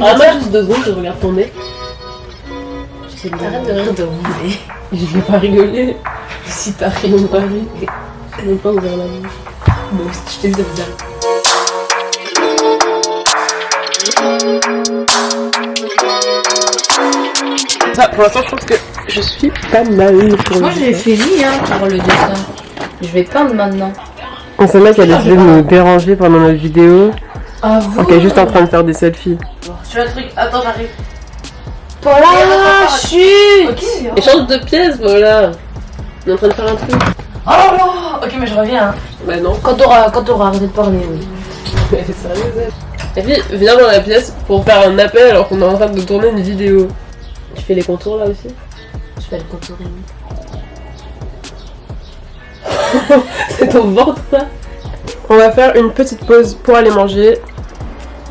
Ah, moi, juste 2 secondes, je regarde ton nez. Arrête de rire de mon nez. Je vais pas rigoler. Si t'as rien de parler. Je vais pas ouvrir la bouche. Bon, je t'ai dit de bien. Ça, pour l'instant, je pense que je suis pas mal pour Moi, j'ai fini par le dessin. Je vais peindre maintenant. C'est moi qui a décidé de me déranger pendant notre vidéo. Ah, vous Ok, juste en train de faire des selfies. Tu as le truc. Attends, j'arrive. Paula, chut. Ok. Et change de pièce, voilà. On est en train de faire un truc. Oh là. Ok, mais je reviens. Hein. Bah non. Quand t'auras arrêté de parler, oui. Mais elle est sérieuse, elle. Et puis, viens dans la pièce pour faire un appel alors qu'on est en train de tourner une vidéo. Tu fais les contours là aussi? Je fais le contouring. C'est ton ventre ça? On va faire une petite pause pour aller manger.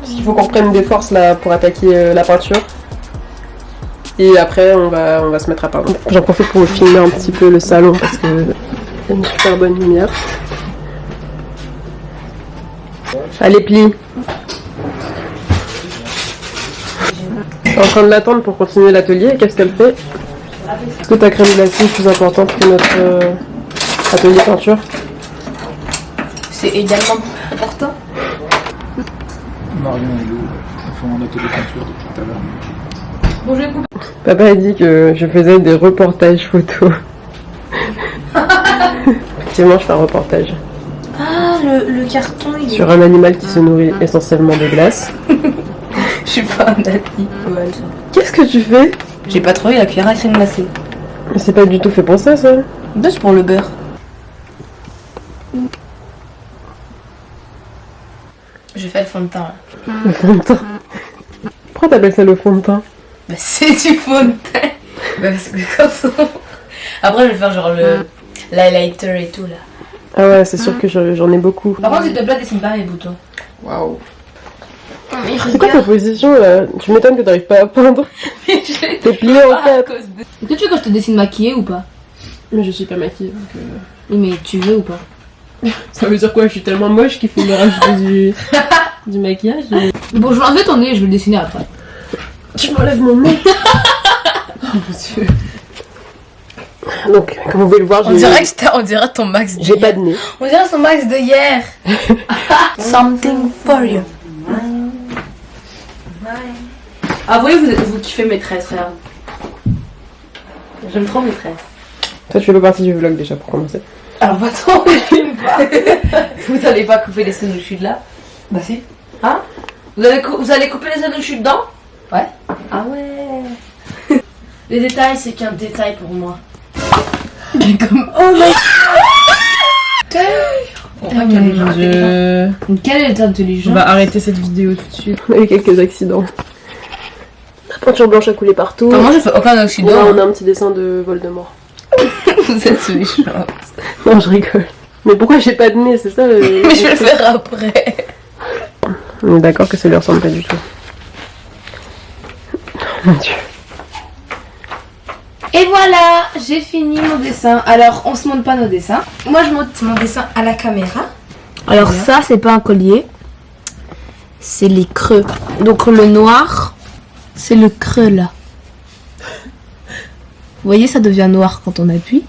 Parce qu'il faut qu'on reprenne des forces là pour attaquer la peinture. Et après on va se mettre à peindre. J'en profite pour filmer un petit peu le salon parce que c'est une super bonne lumière. Allez, plie. Je suis en train de l'attendre pour continuer l'atelier. Qu'est-ce qu'elle fait? Est-ce que ta crème glacée est plus importante que notre atelier peinture? C'est également important. Marion et Lou font un atelier peinture depuis tout à l'heure. Bon, je vais couper. Papa a dit que je faisais des reportages photos. Effectivement, je fais un reportage Ah, le carton, il est... sur un animal qui se nourrit essentiellement de glace. Je suis pas un animal. Qu'est-ce que tu fais? J'ai pas trouvé la cuillère à crème glacée. Mais c'est pas du tout fait pour ça, ça. Bah, c'est pour le beurre. Je fais le fond de teint là. Le fond de teint. Pourquoi t'appelles ça le fond de teint? Bah, c'est du fond de teint. Bah, parce que quand on... Après, je vais faire genre l'highlighter et tout là. Ah ouais, c'est sûr que j'en ai beaucoup. Par contre, s'il te plaît, dessine pas mes boutons. Waouh. Mais C'est quoi ta position là? Tu m'étonnes que t'arrives pas à peindre. T'es plié en quatre. Est-ce que tu veux que je te dessine maquillée ou pas? Mais je suis pas maquillée donc. Oui, mais tu veux ou pas? Ça veut dire quoi? Je suis tellement moche qu'il faut me rajouter du maquillage. Bon, je vais enlever ton nez et je vais le dessiner après. Tu m'enlèves mon nez. Oh mon dieu. Donc, comme vous pouvez le voir, On dirait ton max de j'ai hier. pas de nez. On dirait son max de hier. Something for you. Ah, vous voyez, vous kiffez Maîtresse, regarde. J'aime trop Maîtresse. Toi, tu fais pas partie du vlog déjà pour commencer. Alors, pas trop, filme pas. Vous allez pas couper les scènes où je suis de là? Bah, si. Hein? Vous allez couper les scènes où je suis dedans? Ouais. Ah ouais. Les détails, c'est qu'un détail pour moi. Comme... Oh my god! Quel est intelligent? On va arrêter cette vidéo tout de suite. On a eu quelques accidents. La peinture blanche a coulé partout. Moi, j'ai fait aucun Là, accident. on a un petit dessin de Voldemort. Vous êtes méchante. Non, je rigole. Mais pourquoi j'ai pas de nez? C'est ça Mais je vais le faire après. On est d'accord que ça lui ressemble pas du tout. Oh mon dieu. Et voilà, j'ai fini mon dessin. Alors, on se montre pas nos dessins. Moi, je montre mon dessin à la caméra. Alors ça, c'est pas un collier. C'est les creux. Donc le noir, c'est le creux là. Vous voyez, ça devient noir quand on appuie.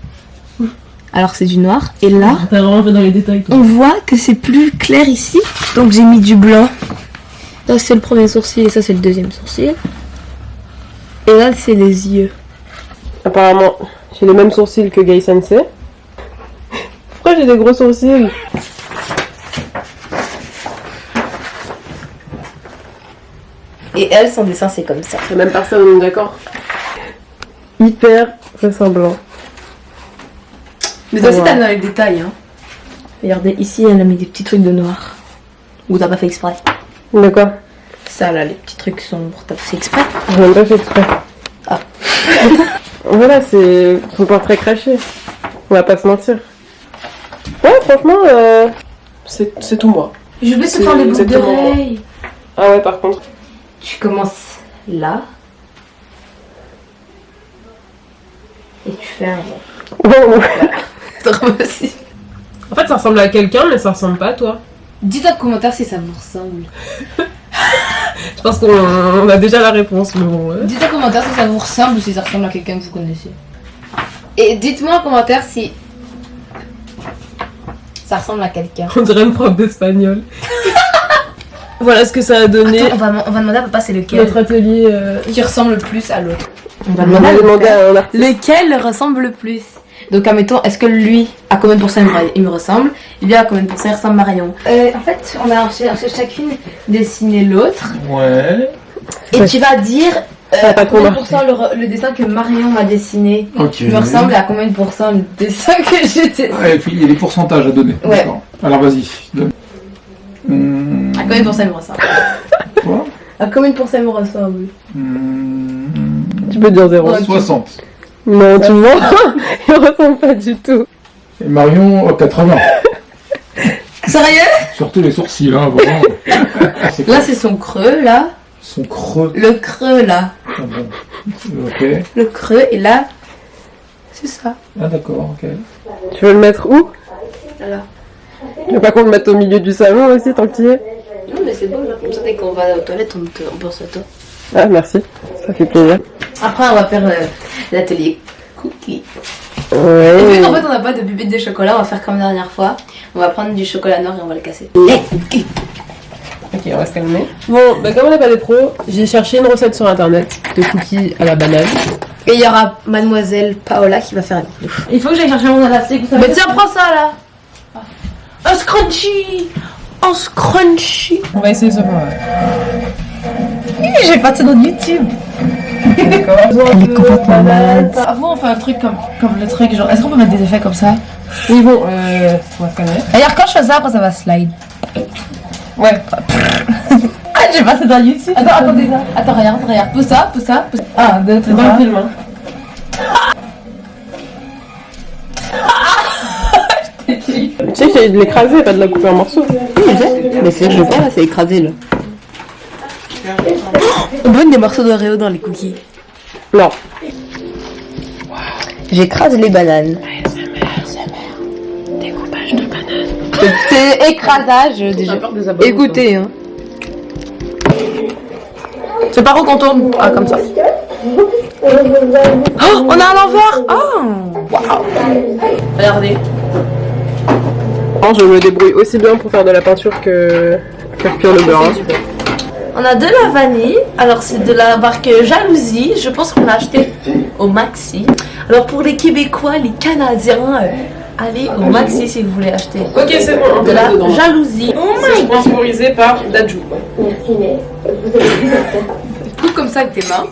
Alors c'est du noir. Et là, T'as vraiment fait dans les détails, toi. on voit que c'est plus clair ici. Donc j'ai mis du blanc. Ça, c'est le premier sourcil et ça, c'est le deuxième sourcil. Et là, c'est les yeux. Apparemment, j'ai les mêmes sourcils que Gay Sensei. Pourquoi j'ai des gros sourcils? Et elle, son dessin, c'est comme ça. La même personne, on est d'accord? Hyper ressemblant. Mais toi toi aussi, aussi, t'as dans les détails, hein. Regardez, ici, elle a mis des petits trucs de noir. Ou t'as pas fait exprès. De quoi? Ça, là, les petits trucs sombres, t'as fait exprès. J'ai même pas fait exprès. Ah. Voilà, c'est son portrait craché. On va pas se mentir. Ouais, franchement, c'est tout moi. Je vais te C'est faire les boucles exactement moi. d'oreilles. Ah ouais, par contre. Tu commences là. Et tu fais un rond. Oh, Trop facile. en fait, ça ressemble à quelqu'un, mais ça ressemble pas à toi. Dis-toi en commentaire si ça vous ressemble. Je pense qu'on a déjà la réponse, mais bon. Dites en commentaire si ça vous ressemble ou si ça ressemble à quelqu'un que vous connaissez. Et dites-moi en commentaire si ça ressemble à quelqu'un. On dirait une prof d'espagnol. Voilà ce que ça a donné. Attends, on va demander à papa c'est lequel Notre atelier. qui ressemble le plus à l'autre. On va demander à un artiste. Lequel ressemble le plus? Donc admettons, est-ce que lui, à combien de pourcents il me ressemble? Lui, à combien de pourcents il ressemble à Marion? En fait, on a chacune dessiné l'autre. Ouais. Et tu vas dire Ça a pas à trop combien de marché. pourcents le dessin que Marion m'a dessiné Ok. me ressemble et à combien de pourcents le dessin que j'ai dessiné. Ouais, et puis il y a des pourcentages à donner. Ouais. D'accord. Alors vas-y, donne. À combien de pourcents il me ressemble? Quoi À combien de pourcents il me ressemble? Tu peux dire 0. Ouais. 60. Non, tu mens. Il ressemble pas du tout. Et Marion, 80. Sérieux? Surtout les sourcils, hein, vraiment. C'est Là c'est son creux, là. son creux. Le creux, là. Ah bon. Ok. Le creux, et là, c'est ça. Ah d'accord, ok. Tu veux le mettre où? Alors. Tu veux pas qu'on le mette au milieu du salon aussi, tant que tu y es? Non mais c'est bon, là, comme ça, dès qu'on va aux toilettes, on pense à toi. Ah, merci. Ça fait plaisir. Après, on va faire l'atelier cookie. Et Ouais. vu qu'en fait, on n'a pas de bubette de chocolat, on va faire comme la dernière fois. On va prendre du chocolat noir et on va le casser. Les cookies. Ok, on va se calmer. Bon, bah comme on n'a pas de pro, j'ai cherché une recette sur internet de cookies à la banane. Et il y aura mademoiselle Paola qui va faire avec nous. Il faut que j'aille chercher mon élastique. Mais tiens, prends ça là. Un scrunchie. Un scrunchie. On va essayer ça pour J'ai pas ça dans YouTube. D'accord. Elle est complètement malade. Avant, on fait un truc comme le truc, genre, est-ce qu'on peut mettre des effets comme ça? Oui, bon, on va se calmer. D'ailleurs, quand je fais ça, après ça va slide. Ouais. Ah, j'ai pas ça dans YouTube. Attends, attendez. Attends, regarde. Pousse ça. Ah, C'est dans le film, hein. Tu sais que j'ai de l'écraser, pas de la couper en morceaux. Oui, je sais. Mais c'est je vois là, c'est écrasé là. On donne des morceaux d'Oreo dans les cookies. Non. J'écrase les bananes. Découpage de banane. C'est écrasage déjà. Écoutez, hein. C'est par où qu'on tourne? Ah, comme ça. Oh, on a un envers. Oh, waouh. Regardez. Je me débrouille aussi bien pour faire de la peinture que cuire le beurre. Hein. On a de la vanille. Alors c'est de la marque Jalousie. Je pense qu'on l'a acheté au Maxi. Alors pour les Québécois, les Canadiens, allez au Maxi si vous voulez acheter Ok, c'est bon, on de la Jalousie. Oh C'est my god. sponsorisé par Dajou. Coupe comme ça avec tes mains.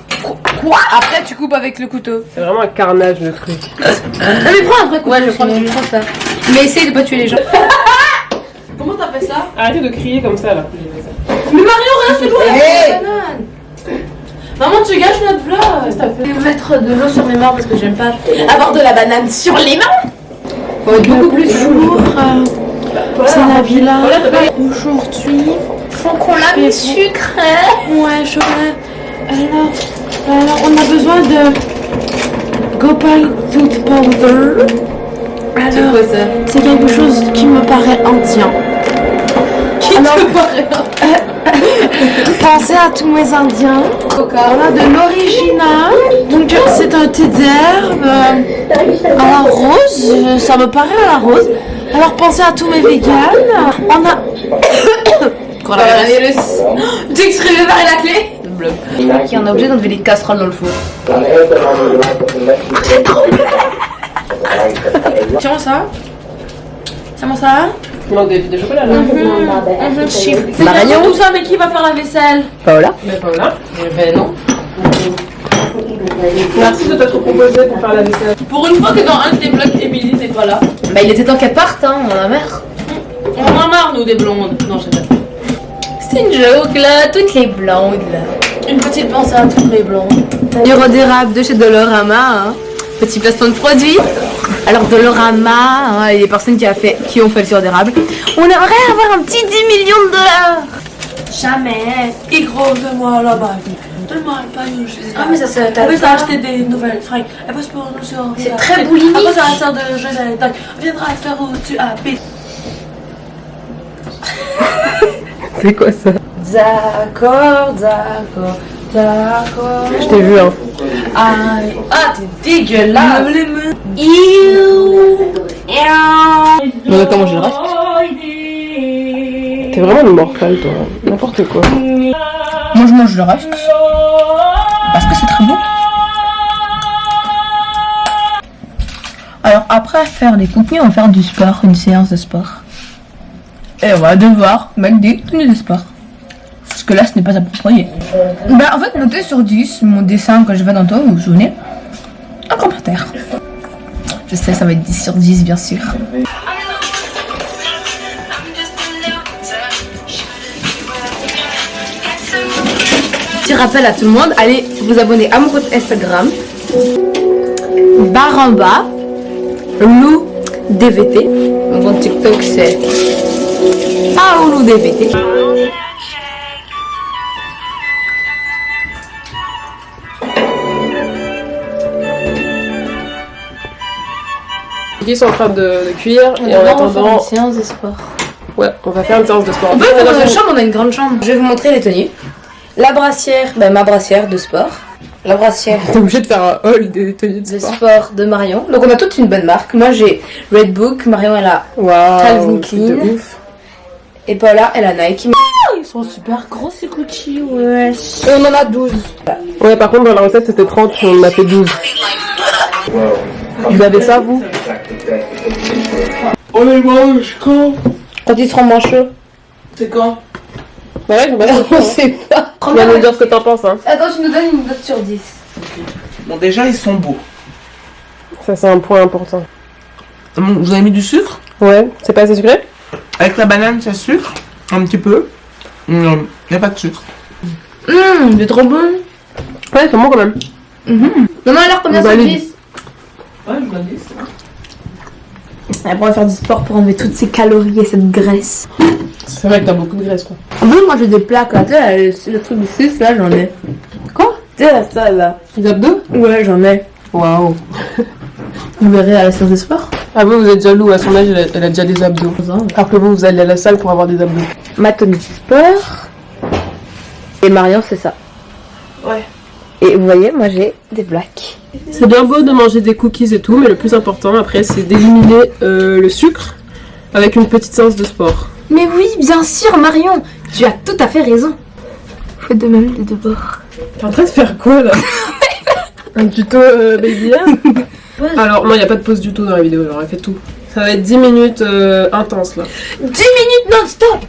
Quoi? Après tu coupes avec le couteau. C'est vraiment un carnage le truc. Non mais prends un vrai couteau. Ouais, je prends ça. Mais essaye de pas tuer les gens. Comment t'as fait ça? Arrêtez de crier comme ça là. Mais Marion, regarde ce doigt. Banane. Maman, tu gâches notre vlog. Je vais mettre de l'eau sur mes mains parce que j'aime pas avoir de la banane sur les mains. Faut être beaucoup plus jour. C'est Nabila. Aujourd'hui, chocolat mais sucré. Ouais, chocolat. Alors, on a besoin de Gopal Tooth Powder. Alors, c'est quelque chose qui me paraît indien. Qui te paraît Pensez à tous mes indiens. On a de l'original. Donc c'est un thé d'herbe à la rose. Ça me paraît à la rose. Alors pensez à tous mes véganes. On a... Coronavirus. Tu exprimé par la clé. Qui en est obligé d'enlever les casseroles dans le four. Tiens ça. Tiens ça. Non, des chocolats là. C'est bien tout ça, mais qui va faire la vaisselle? Paola. Mais pas là. Ben non. Merci de t'être proposé pour faire la vaisselle. Pour une fois que dans un des blocs, Émilie n'est pas là. Bah il était temps qu'elle parte, hein, on en a marre. On en a marre nous des blondes. Non, je sais pas. C'est une joke là, toutes les blondes là. Une petite pensée à toutes les blondes. Bureau d'érable de chez Dolorama, hein. Petit placement de produit. Alors Dolorama, hein, et les personnes qui ont fait le sirop d'érable. On aimerait avoir un petit 10 millions de dollars. Jamais. Et gros de moi là-bas. Donne-moi le panier, je sais pas. Ah mais ça c'est... On va acheter des nouvelles fringues. Elle passe pour nous sur... C'est très boulimique. Après ça va faire de jeux d'anecdotes. On viendra faire où tu habites. C'est quoi ça? D'accord, d'accord, d'accord. Je t'ai vu, hein. Ah, t'es dégueulasse. Mais comment je le reste? T'es vraiment une morphale, toi. N'importe quoi. Moi, je mange le reste. Parce que c'est très bon. Alors, après faire les contenus, on va faire du sport, une séance de sport. Et on va devoir mettre des tenues de sport. Parce que là, ce n'est pas approprié. Bah, en fait, notez sur 10 mon dessin que je vais dans toi, vous vous souvenez? Un commentaire. Je sais, ça va être 10 sur 10, bien sûr. Petit rappel à tout le monde, allez vous abonner à mon compte Instagram. Barre en bas, Lou DVT. Mon compte TikTok, c'est Paolo DVT. Ils sont en train de cuire et en attendant. Une séance de sport. Ouais, on va faire une séance de sport. On peut faire dans une chambre, on a une grande chambre. Je vais vous montrer les tenues. La brassière, ma brassière de sport. La brassière T'es obligé de faire un haul des tenues de de sport. sport de Marion. Donc on a toute une bonne marque. Moi j'ai Red Book, Marion elle a Calvin Waouh, truc de Klein. ouf. Et Paula elle a Nike. Ils sont super gros ces Gucci, ouais. Et on en a 12. Ouais, par contre, dans la recette, c'était 30, on en a fait 12. Vous avez ça, vous? On les mange quand? Quand ils seront moins chauds. C'est quand? Ouais, je me On sait pas. Viens nous dire ce que t'en penses, hein. Attends, tu nous donnes une note sur 10. Bon, déjà, ils sont beaux. Ça, c'est un point important. Vous avez mis du sucre? Ouais, c'est pas assez sucré? Avec la banane, c'est sucre. Un petit peu. Il n'y a pas de sucre. C'est trop bon. Ouais, c'est bon quand même. Non, alors combien On sur valide. 10? Ouais, je me dis. Après, on va faire du sport pour enlever toutes ces calories et cette graisse. C'est vrai que t'as beaucoup de graisse, quoi. En plus, moi j'ai des plaques là, tu sais, le truc du 6 là, j'en ai. Quoi? Tu sais, ça là. Les abdos? Ouais, j'en ai. Waouh. Vous verrez à la séance de sport. Ah, vous êtes jaloux, à son âge, elle a déjà des abdos. Alors que vous allez à la salle pour avoir des abdos. Ma tenue de sport. Et Marion, c'est ça. Ouais. Et vous voyez, moi j'ai des plaques. C'est bien beau de manger des cookies et tout, mais le plus important après, c'est d'éliminer le sucre avec une petite séance de sport. Mais oui, bien sûr, Marion, tu as tout à fait raison. Faites de même les devoirs. T'es en train de faire quoi là? Un tuto baby hair? Alors, non, il n'y a pas de pause du tout dans la vidéo, j'aurais fait tout. Ça va être 10 minutes intenses là. 10 minutes non-stop.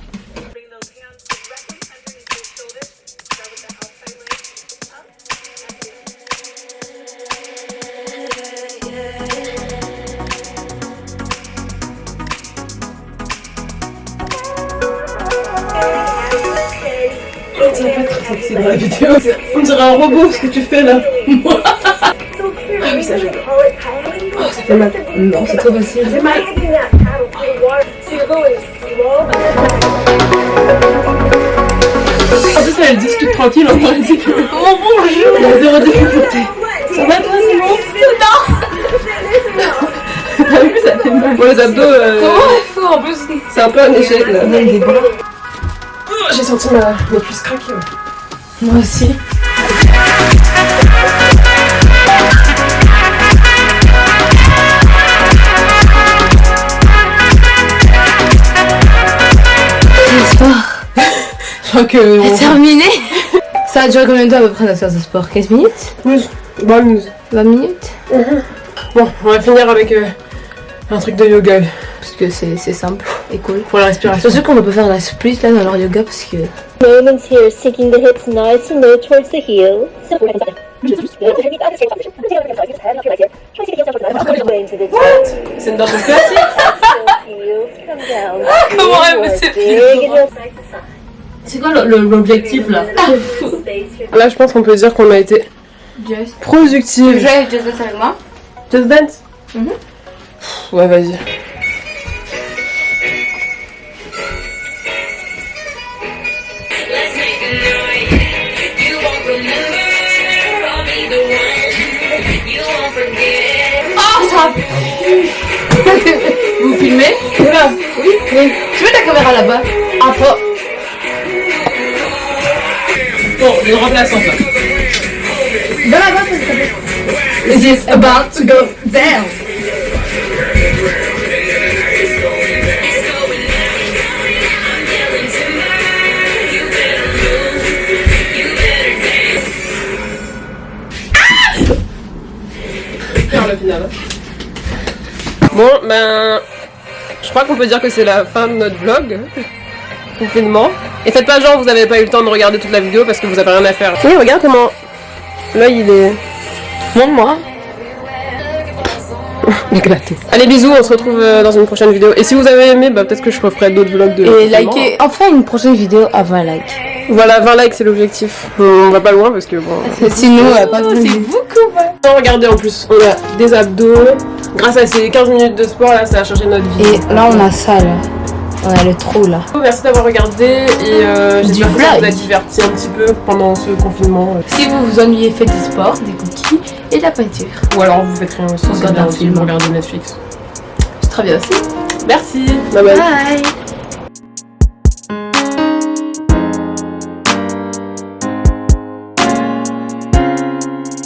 Ça va pas être très sexy dans la vidéo. On dirait un robot ce que tu fais là. Ah oui, ça gêne. Oh, ça fait mal. Non, c'est trop facile. Ça fait mal. En plus, elle discute tranquille, on aurait dit que. Oh bonjour. Il y a zéro difficulté. Ça va toi, c'est bon? Non. T'as vu, ça fait mal. Pour les abdos, Comment elle fait en plus? c'est un peu un échec là. Même des bras. Oh, j'ai senti mes cuisses craquer. Moi aussi. Le sport. Je crois que. C'est terminé. Ça a duré combien de temps à peu près notre séance de sport? 15 minutes? 20 20 minutes? Bon, on va finir avec un truc de yoga Parce que c'est simple et cool. pour la respiration. Surtout qu'on peut faire la split là dans leur yoga parce que... Moments here, sinking the hips nice and low towards the heel. C'est une danse classique. Comment elle me sait C'est quoi l'objectif là? Là, je pense qu'on peut dire qu'on a été Just productive. dance avec moi. Just dance? Ouais, vas-y. Oh ça Vous filmez? Oui. Tu mets ta caméra là-bas. Ah pas. Il y a une remplaçante là. Dans la boîte, s'il te plaît. Is it about to go down? Le final. Bon, ben, je crois qu'on peut dire que c'est la fin de notre vlog. Confinement. Et faites pas genre vous avez pas eu le temps de regarder toute la vidéo parce que vous avez rien à faire. Oui, regarde comment l'œil il est. Montre-moi. Éclaté. Allez, bisous, on se retrouve dans une prochaine vidéo. Et si vous avez aimé, bah peut-être que je referai d'autres vlogs de. Et likez. Enfin, une prochaine vidéo à 20 likes. Voilà, 20 likes c'est l'objectif. On va pas loin parce que bon. Sinon, pas de c'est beaucoup, ouais. Regardez en plus, on a des abdos. Grâce à ces 15 minutes de sport là, ça a changé notre vie. Et là, on a ça là. On a le trou là. Merci d'avoir regardé et j'espère que ça vous a diverti un petit peu pendant ce confinement. Si vous vous ennuyez, faites du sport, des cookies et de la peinture. Ou alors vous faites rien aussi, Regardez un film. regardez Netflix. C'est très bien aussi. Merci, bye bye. Bye.